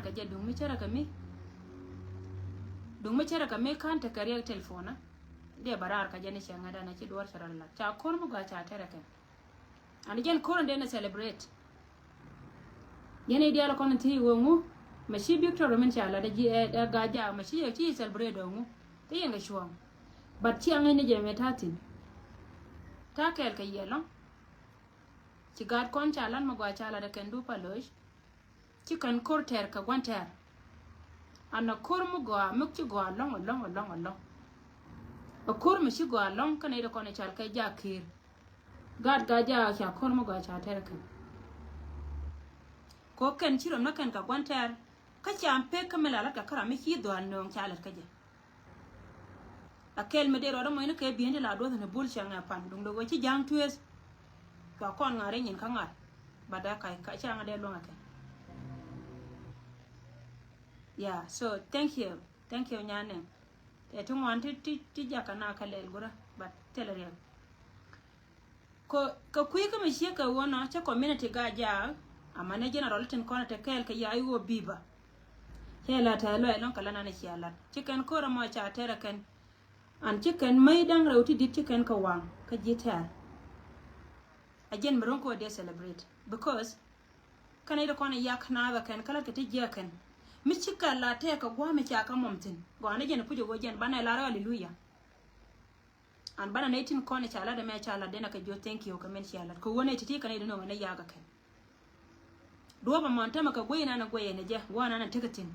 ka je dung mi chara ka mi kan ta kariya telefona dia barar ka je ni shanga da na ci duwar sharar la ta kor mu ga ta tare kan an gen koron de na celebrate yana dia la kon ti wo ngu mashi Victor min chala da ji da gaja mashi ya ci celebrate da ngu te yanga shuwa bat ci an ne je metatin ta kel ka yelon ci gad kon chalan ma gwa chala da kan du palosh ci kan kor ter ka gwanter ana kor mu gwa muk ci gwa long a kor mu shi gwa long kan ida kon chal ka jakir gad gaja sha kor mu gwa cha ter kan ko kan ci rom na kan ka gwanter ka ci an pe kamela la ka kara mi hi do an non chala ka je akel me de ro mo ina ke biende la do na bul shanga pan dung do ci jang tues ka kon ngare nyin ka ngat bada kai ka changa de lo ngake yeah so thank you nyane e to want ti jaka na kalel gura but telere ko kuyi ka mi sheka wona cha community ga ja amane general tin kona te kel ka yayi wo biba hela ta lo elon kala na shiala chicken ko ra mo cha tere kan an chicken mai dan rawti dit chicken ka wang ka jita again meron ko de celebrate because kana ida kona yak na ba kan kala ka tijiya kan mi chika la te ka gwa mi cha ka momtin go na gen pujo go gen bana la hallelujah an bana 19 kona cha la da me cha la de na ka jo thank you ka men cha la ko wona titi kana ida no na yaga kan do ba monta maka goyina na goye ne je wana na tikatin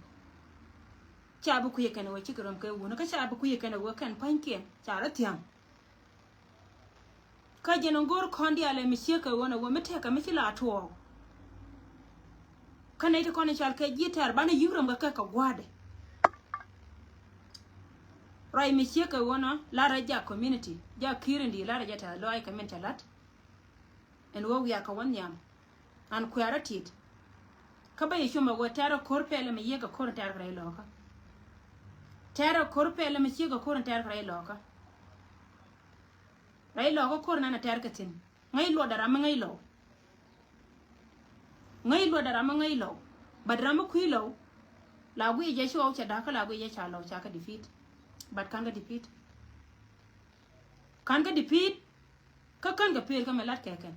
cha bu ku ye kana wa chikram kai wona ka cha bu ku ye kana wa kan panke cha ratiam ka jeno gor kondi ale mi sheka wona wo mete ka mi la to kana ita kona chal ka gitar bana yuram ga ka gwade rai mi sheka wona la raja community ja kirindi la raja ta lo ay ka men talat en wo ya ka wonyam an ku yaratit ka baye shuma go tara korpele mi yega kor tar rai loka tara korpele mi sheka kor tar rai loka rai loka kor na tar katin ngai lo dara ma ngai lo badra ma kuilo la gu je shi o cha da ka la gu je cha lo cha ka defeat but kan ga defeat ka kan ga pel ka melat keken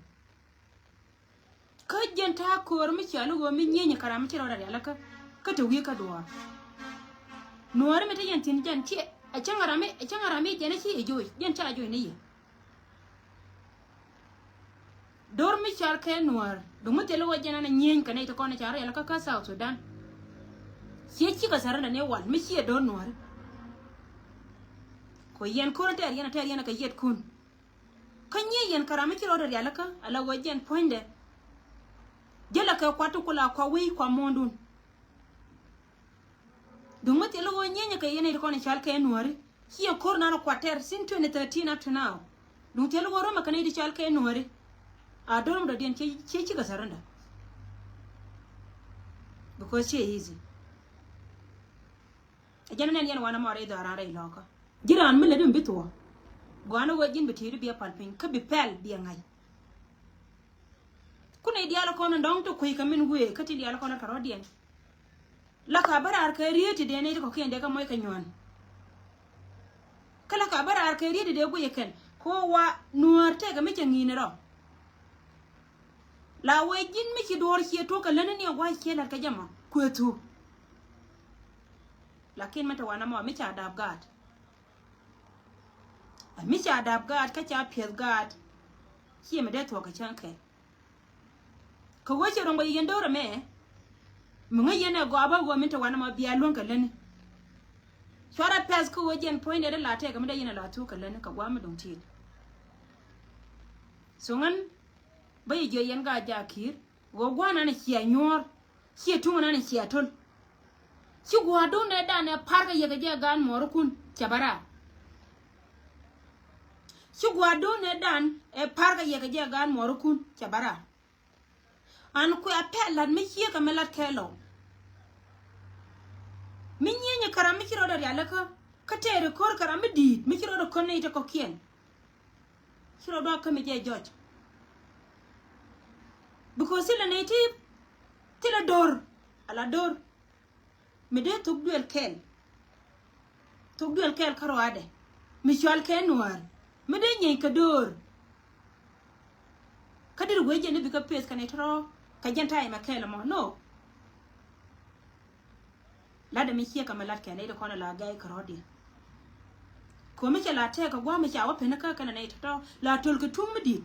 ka jenta kor mi chalu go mi nyenye kara mi chiro da alaka ka to wi ka duwa nuwar mi ta yentin jan ci a changara mi jena ci ejo jenta ajo ne ye dor mi char ke nuwar do mu tele wajena na nyen kana ita kona chara alaka ka South Sudan ci ka saranda ne wal mi ci do nuwar ko yen ko ta yana ka yet kun kanye yen kara mi chiro da alaka ala wajen poinde jela ka kwatu kula kwa wi kwa mondun dumati lo nyenya ka yene ko ne chalka enwari hiya korna no kwater sin 2013 up to now dum telo go roma kana di chalka enwari a dorum da den ci ga saranda because she easy ajana nen yan wana mare da rara iloka jiran mele dum bitwa gwana wajin bitiri biya palpin ka bi pel biya ngai kuna idiala kono ndong to kuy kamin guye kati idiala kono karodien la ka barar ka rieti de ne ko kende ka moy ka nyon kala ka barar ka rieti de guye ken ko wa nuarte ga meke ngine ro la wajin miki dor ki to ka lanan ya wa ki la ka jama ko to lakin mata wana ma miki adab gad miki adab gad ka cha pes gad ki me de to ka chanke ka wace rongo yen dora me munga yene go aba go minta wana ma biya longa lani shora pes ko wajen point da late ga mada yene latu kallani ka gwa mu donti so ngan bai je yen ga jakir go gwana na kiya nyor kiya tuma na kiya tol ki gwa do ne da ne parga yega je gan morukun cabara ki gwa do ne dan e parga yega je gan morukun cabara an ku apela mi hiya ka melat kelo mi nyenye kara mi kiro da yalaka ka tere kor kara mi di mi kiro da konne ita ko kien kiro da ka mi je judge because la native tila dor ala dor mede tuk duel kel karo ade mi chwal ke nuar mede nyi ka dor kadir weje ne bika pes kan etro ka jenta e makela mo no la da mi chia ka malat ke ne de kona la gai karo di ko mi la te ka gwa mi cha wa pena ka kana ne to la tol ka tumdi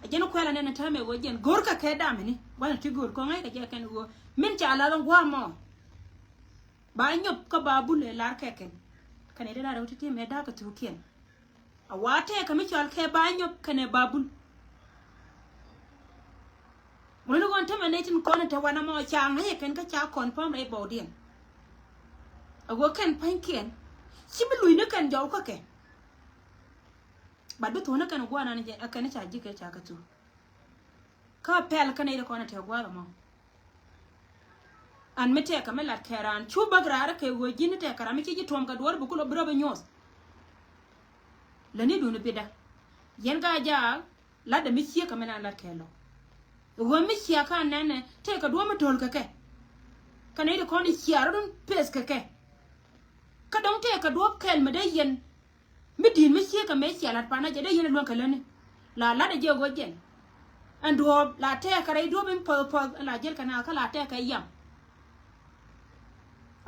ajeno kwela ne ta me wojen gor ka ke damini wala ti gor ko ngai ka je kan go min cha la gwa mo ba nyop ka babule lar ke ken kan ede da wuti me da ka tuken awate ka mi chal ke ba nyop kane babul wala gon ta mane tin ko na ta wana mo cha ngai ken ka cha confirm e bodien ago ken panken sibi luine kan jaw ka ke badu to na kan gwa na ne akane cha jike cha ka tu ka pel kan ide ko na ta gwa mo an mete ka melat keran chuba grara ke go jini te kara mi ci tom ka dor bu ko bro be nyos lani dunu bida yen ga ja la da mi ci ka mena lat kelo wo mi ci ka nene te ka do ma tol ka ke kan ide ko ni ci arun pes ka ke ka don te ka do kel me de yen mi din mi ci ka me ci lat pana je de yen lon ka lani la da je go jen ando la te ka rai do bin po la jel kana ka la te ka yam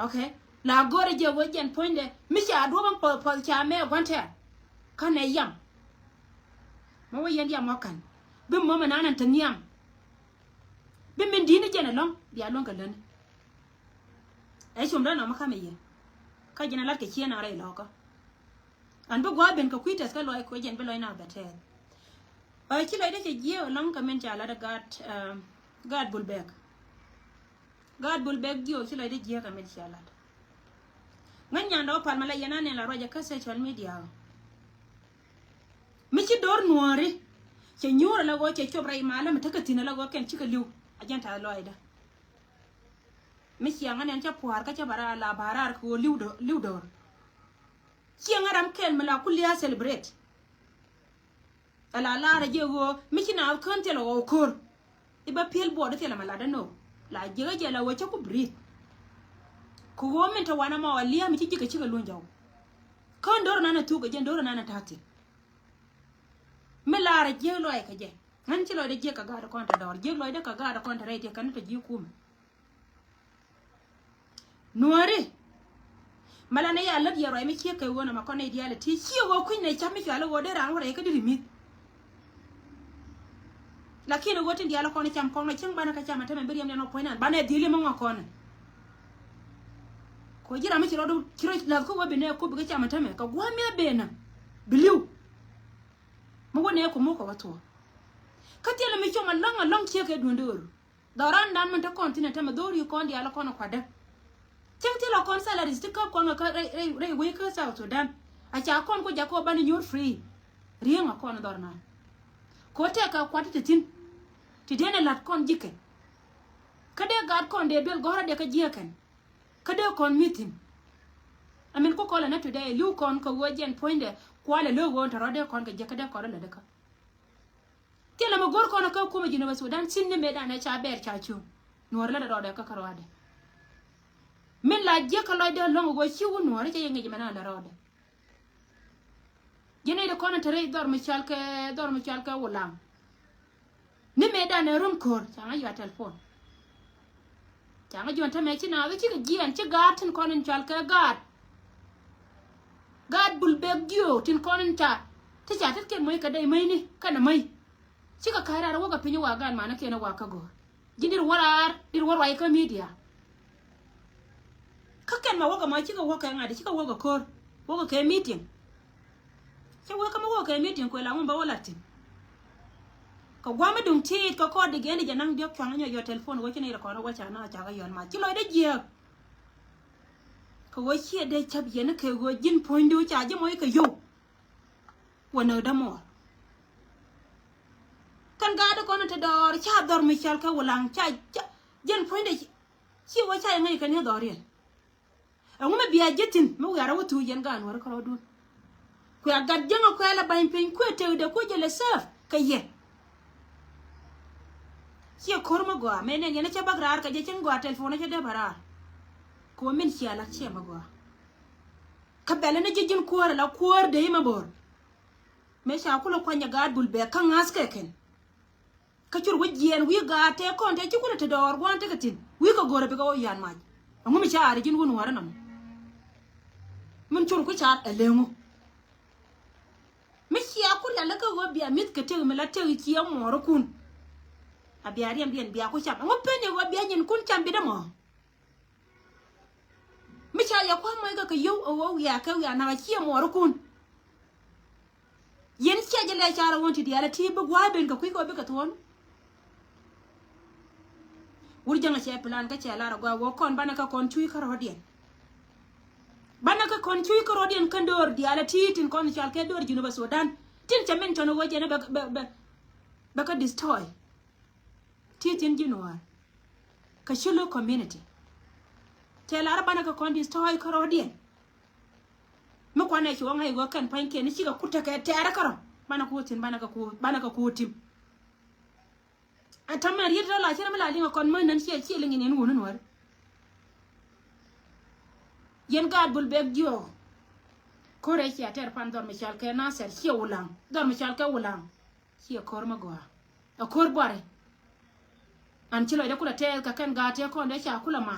okay la gore je wojen poinde mi cha do ban po cha me gwante kan e yam mo woyen yam wakan bim mo manan tan yam bim min dini jena long ya long ka len e chum da na maka me ye ka jena lat ke chiena rai loko an bu gwa ben ka kuites ka loy ko jen be loy na bete ai chi loy de je je long ka men cha la da gad bulbeg dio chi loy de je ka men cha la nganya ndo pal mala yana ne la roja ka social media mi ci dor nuore ci nyura la go ci chobra imala mi takatina la go ken ci ka liw ajanta loyda mi ci ngane ca puar ka ca bara la barar ko liw dor ci ngaram ken mala kulliya celebrate ala la raje go mi ci na konte lo kor iba pel bodo tela mala da no la jega la wo ca ku brit ko women ta wana ma waliya mi ci jika ci ga lunjaw kon dor nana tuga jen dor nana tati melara jelo ay ka je han ci lo de je ka gaada konta dor je lo de ka gaada konta rete kan ta ji kum nuare mala ne ya lab yaro ay mi ci kay wona ma konay diala ti ci wo kun ne chammi ci ala wo de ran wora ka diri mi lakini wotin diala kono cham kono cing bana ka chama tame bari yam no poinan bana dili mo ngakona ko jira mi ci lo do kiro la ko wobe ne ko bi ka chama tame ka gwa me bena biliw mo wone ko moko wato katela mi choma langa long cheke dundor doran dan man ta continent ma dori ko ndi ala kono kwada chentela kon salary stika ko ka re we ka South Sudan a cha kon ko jako ban nyur free rienga kono dorna ko te ka kwata tin ti dene lat kon jike kade gad kon de bel gora de ka jieken kade kon meeting amin ko kola na today lu kon ko wojen poinde kwale lo won tarode kon ga jekade ko la de ka tela ma gor kono ka ko ma jino Sudan sinne me dana cha ber cha chu nor la do de ka karwade min la je ka lo de longo go chi wu nor je ngi mana la rode jene de kono tare dor mi chalke wulam ni me dana rum kor cha nga yo telephone cha nga jonta me chi na we chi ga jian chi gatin kono chalke gad bulbeg dio tin kono ta cha tat ke moy ka dai mai ni kana mai chika kaira woga pinyo wagan mana kena waka go jindir warar dir warwai ka media kaken ma woga ma chika woga ngade chika woga kor woga ke meeting che woga ma woga ke meeting ko la ngomba walatin ko gwama dum ti ko ko de gene janang dio kwanga yo telephone wo chine ko ro wacha na cha ga yon ma chilo de je ko wo chi de chab yene ke go jin poindu cha je moy ka yo wono da mo kan gada kono te dor cha dor mi chal ka wulang cha jen poinde chi wo cha ngai kan he dor ye ngome biya jetin mo gara wutu yen gan war ko du ko agad jengo ko la bain pin ko te de ko jele saf ka ye chia korma gwa mene ne cha bagrar ka je chen gwa telephone cha de barar ko min chia la chia ma gwa ka bele ne jijin kuor la kuor de ma bor me sha kula kwanya gad bul be kan aske ken ka chur wajien wi ga te kon te chukuna te dor gwan te katin wi ko gore be ko yan ma ngumi cha ari jin won wara nam mun chur ku cha elengu me sia kula la ka go bia mit ka te me la te ki ya moro kun abia riam bien bia ko cham ngo penye go bia nyin kun cham bi de mo me cha ya kwa mo ga ka yo o ya ka ya na ki ya moro kun yen cha je le cha ra won ti dia la ti bu gwa ben ka ku ko be ka ton wurjanga che plan ka che la ra gwa wo kon bana ka kon chui ka rodien bana ka kon chui ka rodien kan dor dia la ti tin kon chal ke dor jinu ba Sudan tin chamen tono wo je ne ba ka destroy tin jinwar ka shilo community te la bana ka kon destroy ka rodien mu kwana shi wanga igo kan panke ni shiga kuta ka tare karo bana ko tin bana ka ko tim atamma yidra la shira mala linga kon man nan shi lingi ne ngunu war yen gad bul beg dio ko re shi ater pan dor michal ke na ser shi ulang dor michal ke ulang shi kor ma gwa a kor bare an chilo de kula te ka kan ga te ko de sha kula ma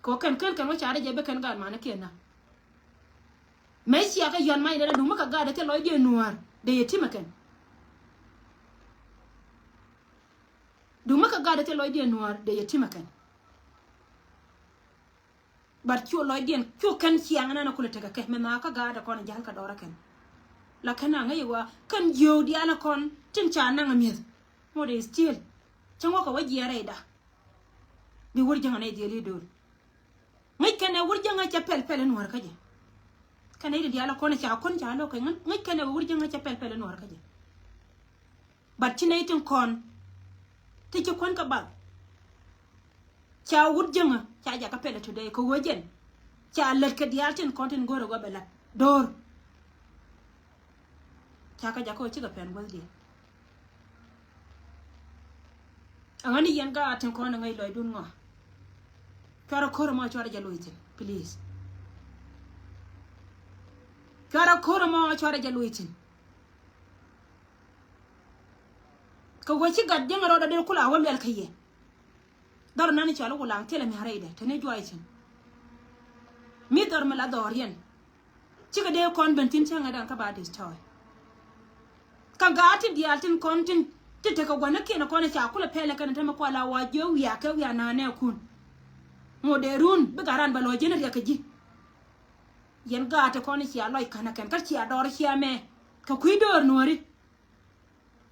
ko kan wa chare je be kan ga ma na kenan me shi aka yon mai da du maka ga da te loy de nuar de yetima kan du maka ga da te loy de nuar de yetima kan bar ciwo loy den ciwo kan ciang na kula te ka ke me ma ka ga da kon jal ka dora kan la kana ngai wa kan yo di ala kon tin cha na ngami mo de still chango ka waji yare da bi wurjanga ne de li do ngai kana wurjanga cha pel nuar ka je kana ida di ala kon cha lo ka ngai kana wurjanga cha pel nuar ka je bat ci ne tin kon ti ci kon ka ba cha wurjanga cha ja ka pel today ko wojen cha lat ka di altin kontin goro go bela dor cha ka ja ko ci ga pen gol di angani yen ga atin kon ngai loy dun ngo kara koro ma chwara jaluitin please kara koro ma chwara jaluitin ko wachi gadde ngaro da de kula wa mel kaye dar nani chalo kula tele mi harede tane juaitin mi dar mala dorien chiga de kon bentin changa dan ka ba dis toy kan ga atin di altin kontin tete ka gwana kena kona cha kula pele kana tama kwala wa jo ya ka ya na ne kun moderun bigaran balo jena ya kaji yen ga ta kona ci aloy kana kan kar ci ador ci ame ka kuidor nori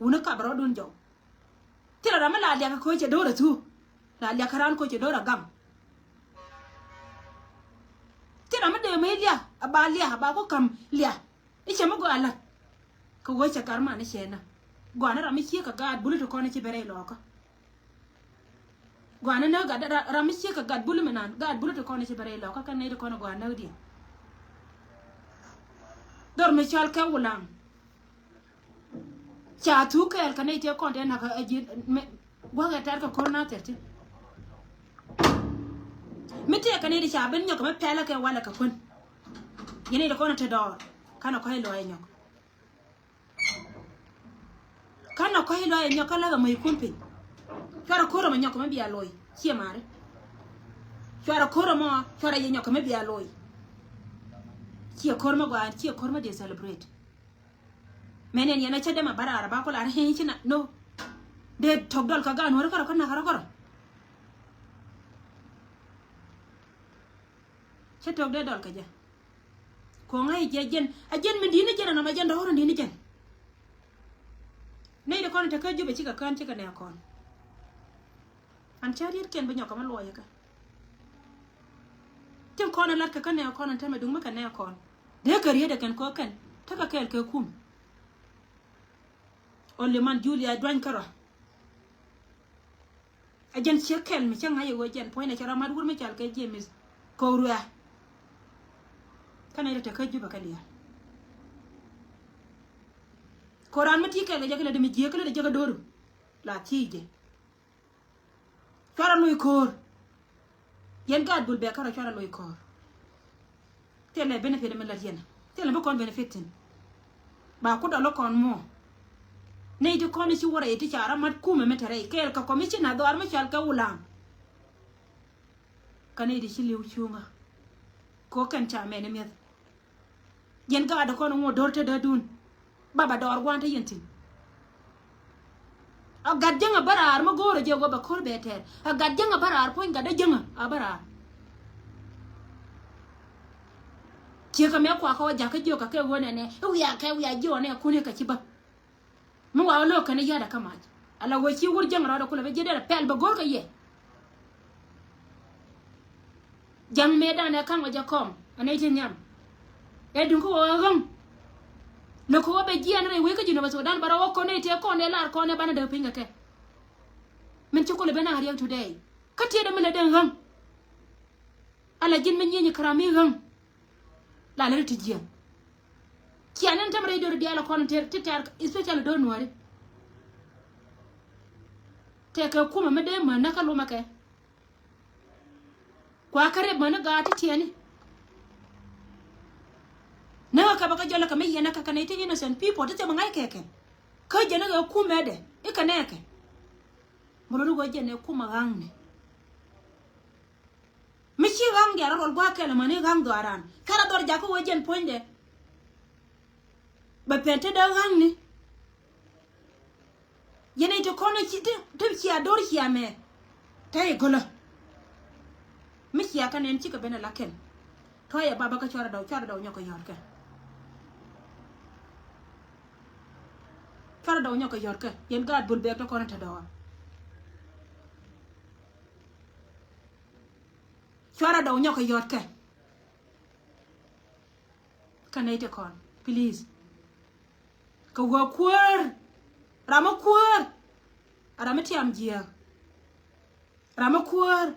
una ka bro dun jo tira rama la ya ko ce dora tu la ya karan ko ce dora gam tira ma de melia abalia ba ko kam lia iche mago ala ko wace karma ne shena gwana rami ci ka ga bulu to kona ci bere loka gwana na ga rami ci ka ga bulu menan ga bulu to kona ci bere loka kan ne to kona gwana di dor me chal ka wulang cha tu ka el kan ne te kon de na ka aji gwa ga tar ka korna tete mite ka ne di cha ben nyok me pela ka wala ka kun yene de kona te dor kana ko helo ay nyok kana ko hilo ay nyokala ga mai kumpi kara koro ma nyokama biya loy cie mare kara koro ma kara ye nyokama biya loy cie korma gwa cie korma de celebrate menen yana chade ma barara ba ko la hin china no de togdol ka ga no kara kana kara che togde dol ka ja ko ngai jejen ajen min dina jena na ma jenda horo dina jen nei de kon ta ka jube ci ka kan ci ka ne kon an charir ken ba nyoko ma loye ka tim kon lat ka ne kon ta me dung ma ka ne kon de kariye de ken ko ken ta ka kel ke kum only man Julia dwan kara ajen ci kel mi changa ye wojen point na ma dur mi chal ke James ko ruya kana ida ta ka juba ka liya koran mati ke le jagale de mi je kale de jaga doru la tije chora loy kor yen gad bul be kara chora loy kor tele benefit de la yen tele ba kon benefitin ba ku da lo kon mo nei de kon ci wara iti chara mat kuma metere kel ka commissioner do arma chal ka ulang kanai di liu chunga ko kan cha mene met yen ga da kono mo dorte da dun baba dor gwanta yentin a gadjanga barar ma goro je go ba kol beter a gadjanga barar point ga da janga a barar che ka me kwa ka ja ka jo ka ke wona ne u ya jo ne ku ne ka ci ba mu wa lo kan ya da kama ala wo ci wur janga da kula be je da pel ba gor ka ye jang me da ne kan wa ja kom anai tin nyam e dun ko wa gam no ko be ji an re we ka jino ba so dan bara wo ko ne te ko ne lar ko ne bana da pinga ke men ci ko le bana har yau today ka te da mele den gam ala jin men nyi karami gam la le ti ji ki anan tam re do di ala ko te tar especially do noire te ka kuma me de ma na ka lo make kwa kare mana ga ta tieni na ka baka jola ka me yana ka kana ite innocent people te ma ngai keke ka jena ga ku mede e ka neke molo go jene ku ma gangne mi chi gang ya rol gwa kele mane gang do aran kara dor ja ko wojen poinde ba pente da gangne yene to kono chi te chi ador chi ame tay gola mi chi aka nen chi ka bena laken to ya baba ka chora daw nyoko yorke fara daw nyoko yorke yen gad bul be to kono ta daw chora daw nyoko yorke kanai te kon please ka go kwar rama kwar rama tiam jia rama kwar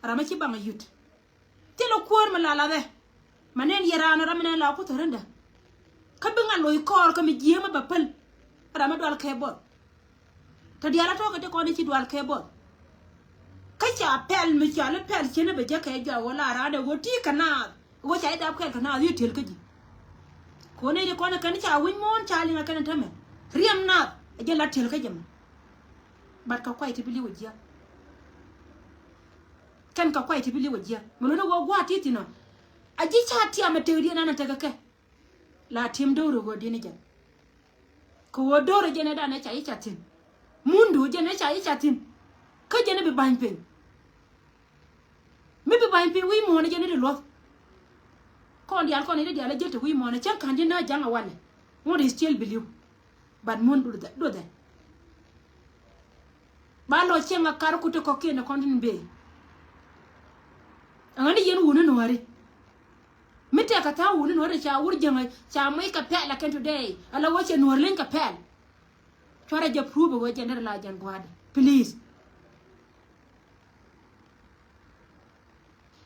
rama ci banga yut telo kwar malala be manen yarano ramene la ko torenda ka binga loy kor ka mi jema ba pel rama dwal kebo ta diala to ka te ko ni ci dwal kebo ka cha pel mi cha le pel chene be jaka ja wala rada go ti kana go cha da pel kana yu tel ka ji ko ne de ko na kan cha win mon cha li na kan tame riem na je la tel ka jam bat ka kwai ti bili wajia kan ka kwai ti bili wajia mulo no go gwa ti no aji cha ti amateri na na taka ke la tim do go dini jan ko wodoro jene da na cha yi chatin mundu jene cha yi chatin ka jene be ban pen mi be ban pen wi mo na jene de lo ko ndi al ko ni de ala jete wi mo na chan kan na janga wane mo de still believe but mundu do da ba lo chenga kar ku to ko ke na kon be angani yen wuna no wari mite ka ta wuna no cha wurjanga cha mai ka pela kan today ala wache no len ka pel chora je prove wo je la jan gwade please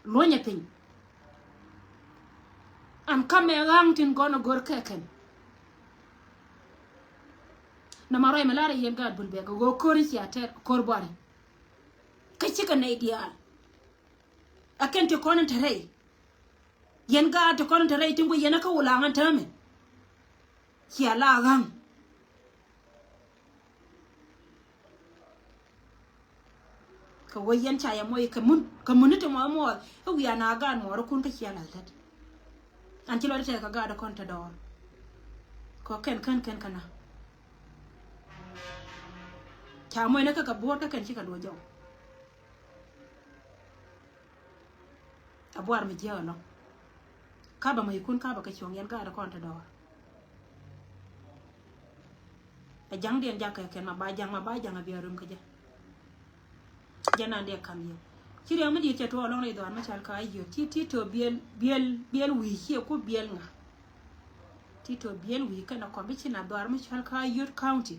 lonya pin am kame rantin gono gor keken na maro e malare yen gad bulbe go kori ci ater korbore ka cika na ideal akente kono tare yen ga to kono tare tingo yena ka wulangan tame ci ala gam ka wayen cha ya moy ka munita mo mo o ya na gan mo kun ka ci ala tat an ci lo te ka ga da konta dawon ko ken kana cha moy na ka bo ka ken ci ka do jaw abuar mi jeo no kaba mai kun kaba ka chong yan ga da konta do a jang den jakka ken ma ba jang bi arum ka je jana de kam yo kire mu di ke to long le do ma chal ka ayo ti to biel wi hi ko biel nga ti to biel wi kana ko bi na do ma chal ka ayo county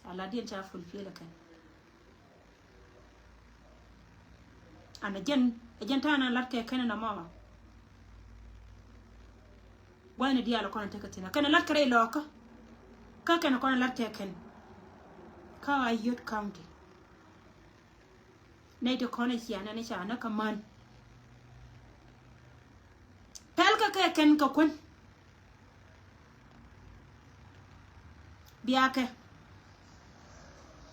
ala den cha fulfill kan ana jen tana latte kana na mama wani dia la kona takatina kana latkare loka ka ken kon lar teken ka Ayut County nei to kon chiana ne chana kaman pel ka ken ka kun biake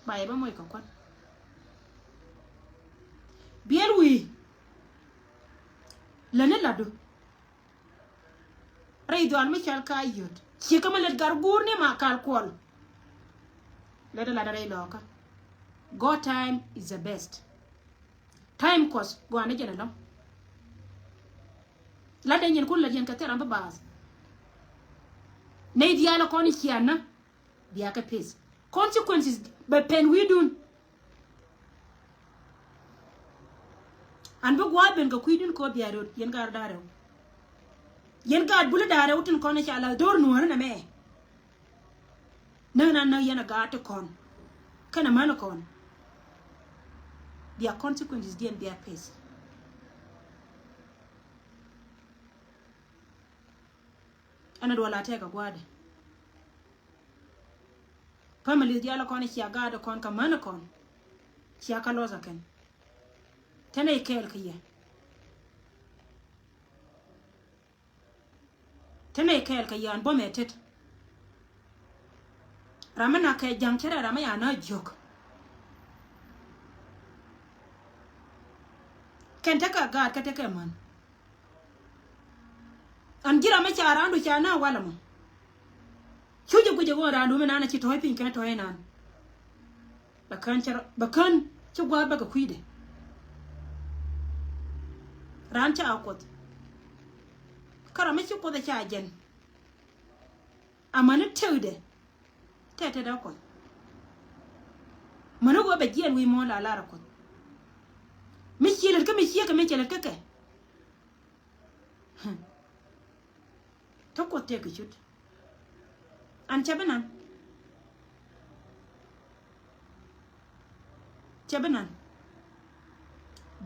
bai ba moy ka kun biel wi lane ladu ray do almi chal ka Ayut ci kama let gar gurne ma kal kol let la ray loka go time is the best time cost go ane jena lam la den yen kul la yen ka tera ba bas ne diala ko ni kiana biya ka pace consequences be pen we dun an bu gwa ben ka kuidun ko biya do yen gar dare yen ga bulu dare utun ko na chala dor nuwar na me na yana ga ta kon kana mana kon their consequences and their pace ana do la te ga gwade family dia la kon ci aga da kon ka mana kon ci aka loza ken tane kel kiye tane kel kiye an bo metet ramana ka jangchere ramaya na jok kenta ka ga ka take man an gira ma cha randu cha na wala mo chuje guje go randu me na ci toy pin ka toy nan bakan ci gwa baga kuide rancha akot kara me ci ko da cha jen amana teude tete da ko mano go be gien wi mo la la ko mi chilet ka mi chilet ka ke to ko te ke chut an chabenan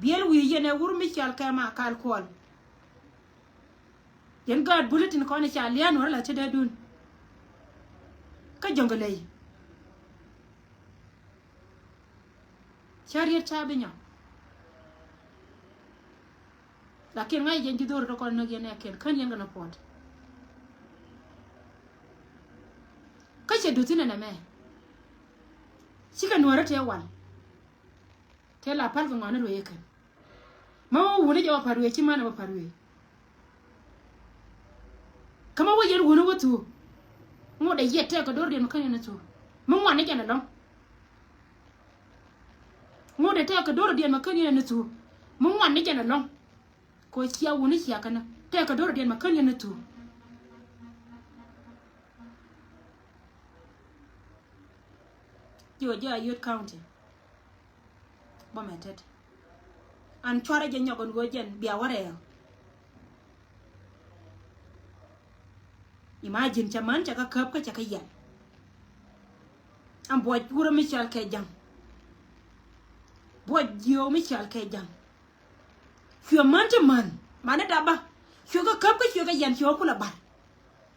biel wi yene wur mi chal ka ma kal kol yen gad bulletin ko ne chal yan wala te da dun ka jongalay charier chabinya lakin ngai jen jidor to kon ngi ne ken kan yanga na pot ka che dutina na me sika nuara te wan te la pal ngana ro yeke ma woni jawa parwe chi mana wa parwe kama wo yen wono watu mo da yete ka dor de makanya na to mun wane kenan don mo da ta ka dor de makanya na to mun wane kenan don ko siya woni siya kana ta ka dor de makanya na to yo Ayut County bo metet an chwara je nyogon go jen biya ware imagine chaman chaka kap ka chaka yan am boy pura Michel ke jang boy dio Michel ke jang fio man to man mana daba fio ka kap ka fio ka yan fio kula bar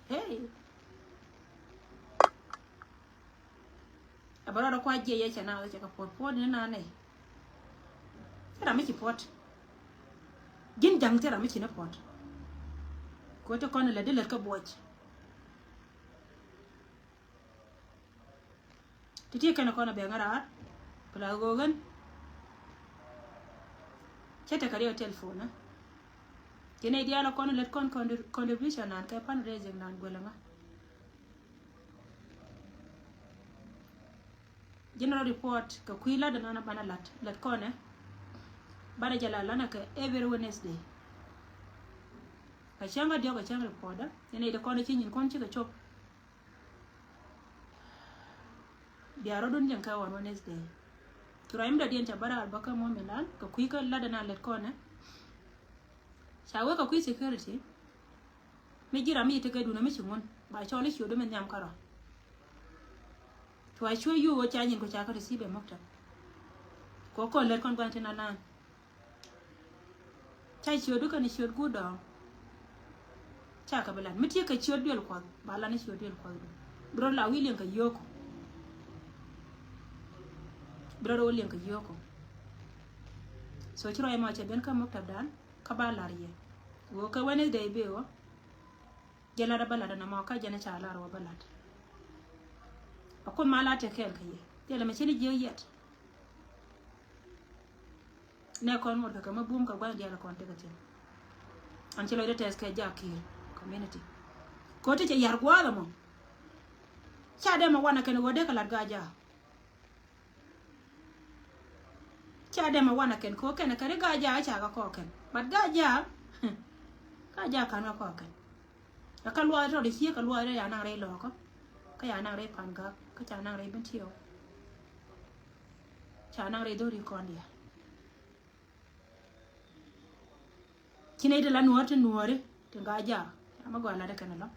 hey abara ko aje ye chana wa chaka pot ni na ne tera mi pot gin jang tera mi na pot ko to kon la de la ka boy titi kana kona be ngara pula gogan chete kariyo telefona kene diala kona let kon contribution an ka pan raising nan golanga general report ka kuila da nana bana lat kone bana jala lana ka every Wednesday ka changa dio ka changa reporta kene de kona chinyin kon chika chop biaro don jan ka wan Wednesday turaim da dien chabara albaka mo melan ka kuika lada na let kone chawe ka kui security me jira mi te duna mi chungon ba chole shodo men nyam karo to I show you what chanyin ko chaka receive mokta ko let kon gwan tena nan chai shodo ka ni shod gudo chaka belan mi te ka shod del ko bala ni shod del ko bro la william ka yoko bro william ka yoko so chiro ma che ben ka mokta dan ka ba lariye wo ka wani de be wo jela da balada na ma ka jana cha lar wa balad akon mala te kel ka ye tele me chini je yet ne kon mo ka ma bum ka gwa dia la kon te ka tin an chilo de tes ka jakir community ko te yar gwa la mo cha de ma wana ken wo de ka lar ga ja cha de ma wana ken ko ken ka re ga ja cha ga ko ken bat ga ja kan ga ko ken ka lwa ro de hie ka lwa re ya na re lo ko ka ya na re pan ga ka cha na re ben tio cha na re do ri kon dia kine de la nuor te nuore te ga ja ma go la de ken lo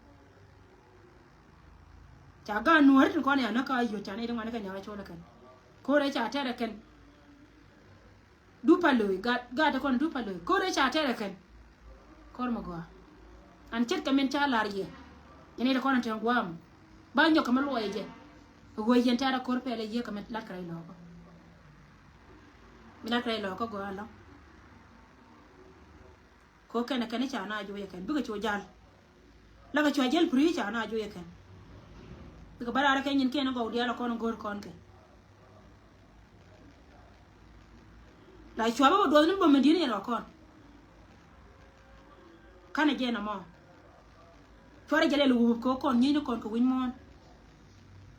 cha ga nuor te kon ya na ka yo cha ne de ngane ka nya cho la ken ko re cha te re ken du paloi ga de kon du paloi ko re cha te re ken kor mo go an chet kamen cha larye ene de kon te ngwam ba nyo kamal wo ye go yen ta ra kor pele ye kamen la kray lo ko mina kray lo ko go ala ko ken ken cha na jo ye ken bu cho jal la ga cho jal pri cha na jo ye ken bu bara ra ken yin ken go dia la kon gor kon ke la cho ba do ni bo medini ya kon kana je na mo fore jale lu ko kon ni kon ko win mon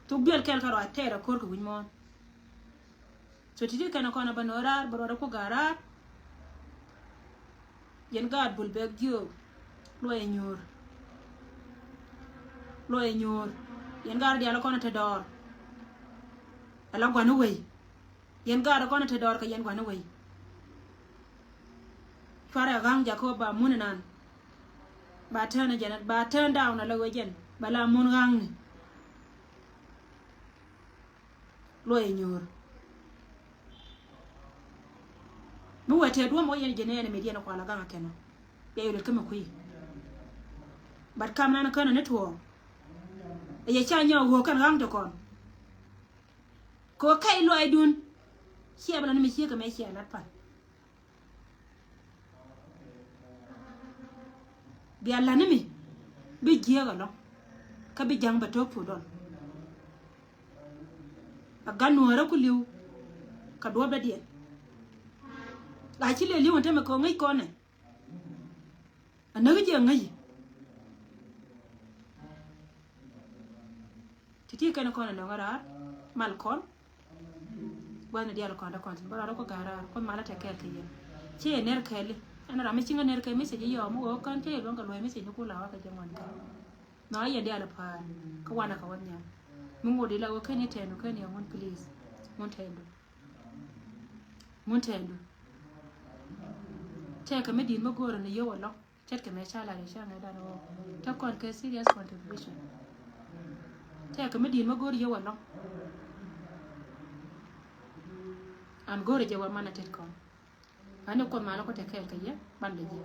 to biel kel karo atera kor ko win mon so titi kana kona banora boro ko gara yen gad bul be gyo lo e nyor yen gar dia la kona te dor ala gwana we yen gar kona te dor ka yen gwana we fare gang jakob ba munanan ba turn janet ba turn down ala wejen bala mun gang ni lo e nyor bu wete do mo yen jene ne mediana ko ala gang keno be yule kama kuyi bat kam na kana ne to e cha nya wo kan gang to kon ko kai lo ai dun sia bala ne me sia ka me sia lat pa bi alla ne mi bi giega no ka bi jang ba to don aganu ara ku liu ka do ba die ga chi le liu te me ko ngai ko ne anaga je ngai titi kana ko na ngara mal kon bwana dia la ko da kon bara ko gara ko mala te ke ke che ner kele ana rame chinga ner ke message yo mo kan te lo ngal message ko la wa ka jamon ka no ya dia la pa ka wana ka wanya mun ngodi la ko ne te no kan ya mon please mon tendo te ka medin mo goro ne yo wala chet ke me chala re sha na da no ta kon ke serious contribution te ka medin mo goro yo wala an gore je wa mana tet kon ane kon mala ko te kel ka ye bande je